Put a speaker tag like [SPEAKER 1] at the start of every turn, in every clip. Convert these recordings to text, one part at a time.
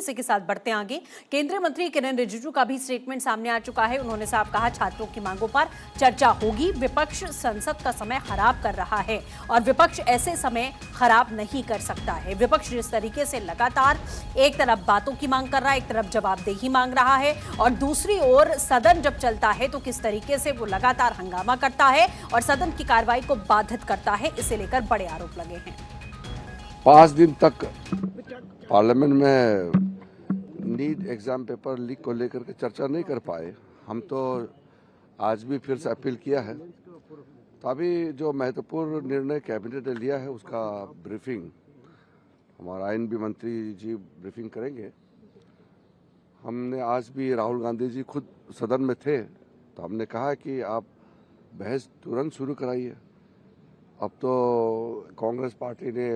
[SPEAKER 1] इसी के साथ बढ़ते आगे। केंद्रीय मंत्री किरेन रिजिजू का भी स्टेटमेंट सामने आ चुका है। उन्होंने साफ कहा, छात्रों की मांगों पर चर्चा होगी। विपक्ष संसद का समय खराब कर रहा है और विपक्ष ऐसे समय खराब नहीं कर सकता है। विपक्ष जिस तरीके से लगातार एक तरफ बातों की मांग कर रहा है, एक तरफ जवाबदेही मांग रहा है और दूसरी ओर सदन जब चलता है तो किस तरीके से वो लगातार हंगामा करता है और सदन की कार्रवाई को बाधित करता है, इसे लेकर बड़े आरोप लगे हैं।
[SPEAKER 2] 5 दिन तक पार्लियामेंट में नीट एग्जाम पेपर लीक को लेकर के चर्चा नहीं कर पाए। हम तो आज भी फिर से अपील किया है। तो अभी जो महत्वपूर्ण निर्णय कैबिनेट ने लिया है उसका ब्रीफिंग हमारा आईएनबी मंत्री जी ब्रीफिंग करेंगे। हमने आज भी राहुल गांधी जी खुद सदन में थे तो हमने कहा कि आप बहस तुरंत शुरू कराइए। अब तो कांग्रेस पार्टी ने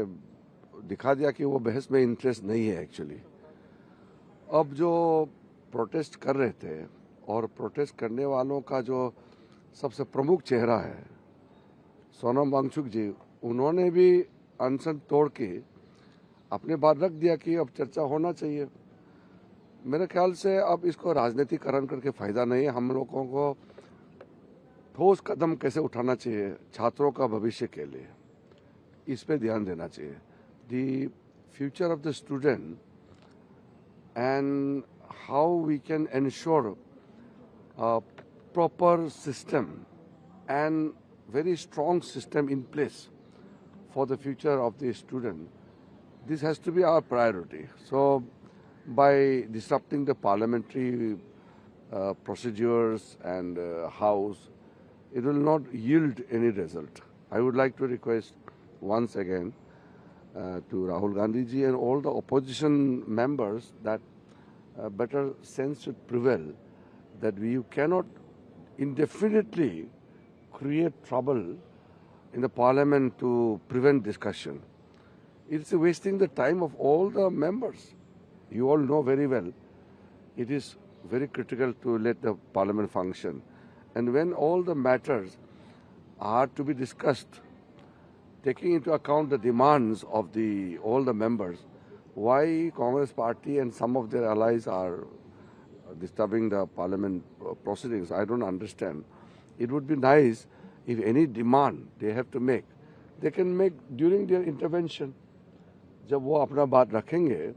[SPEAKER 2] दिखा दिया कि वो बहस में इंटरेस्ट नहीं है एक्चुअली। अब जो प्रोटेस्ट कर रहे थे और प्रोटेस्ट करने वालों का जो सबसे प्रमुख चेहरा है सोनम वांगचुक जी, उन्होंने भी अनशन तोड़ के अपने बात रख दिया कि अब चर्चा होना चाहिए। मेरे ख्याल से अब इसको राजनीतिकरण करके फायदा नहीं है। हम लोगों को ठोस कदम कैसे उठाना चाहिए छात्रों का भविष्य के लिए, इस पे ध्यान देना चाहिए। The future of the student and how we can ensure a proper system and very strong system in place for the future of the student. This has to be our priority. So by disrupting the parliamentary procedures and house, it will not yield any result. I would like to request once again to Rahul Gandhi ji and all the opposition members that better sense should prevail, that you cannot indefinitely create trouble in the parliament to prevent discussion. It's wasting the time of all the members. You all know very well it is very critical to let the parliament function. And when all the matters are to be discussed, taking into account the demands of all the members, why Congress party and some of their allies are disturbing the parliament proceedings, I don't understand. It would be nice if any demand they have to make, they can make during their intervention. जब वो अपना बात रखेंगे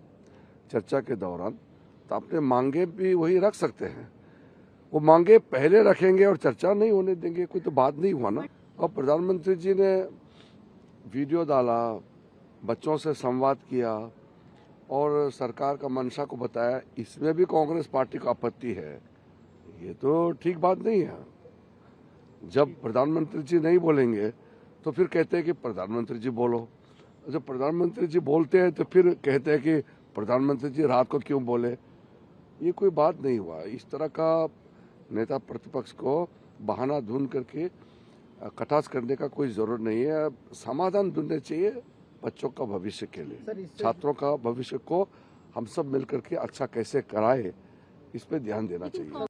[SPEAKER 2] चर्चा के दौरान तो अपने मांगे भी वही रख सकते हैं। वो मांगे पहले रखेंगे और चर्चा नहीं होने देंगे, कोई तो बात नहीं हुआ ना। और प्रधानमंत्री जी ने वीडियो डाला, बच्चों से संवाद किया और सरकार का मंशा को बताया, इसमें भी कांग्रेस पार्टी को आपत्ति है। ये तो ठीक बात नहीं है। जब प्रधानमंत्री जी नहीं बोलेंगे तो फिर कहते हैं कि प्रधानमंत्री जी बोलो। जब प्रधानमंत्री जी बोलते हैं तो फिर कहते हैं कि प्रधानमंत्री जी रात को क्यों बोले। ये कोई बात नहीं हुआ। इस तरह का नेता प्रतिपक्ष को बहाना ढूंढ करके कटाक्ष करने का कोई जरूरत नहीं है। समाधान ढूंढने चाहिए बच्चों का भविष्य के लिए, छात्रों का भविष्य को हम सब मिलकर के अच्छा कैसे कराए, इस पे ध्यान देना चाहिए।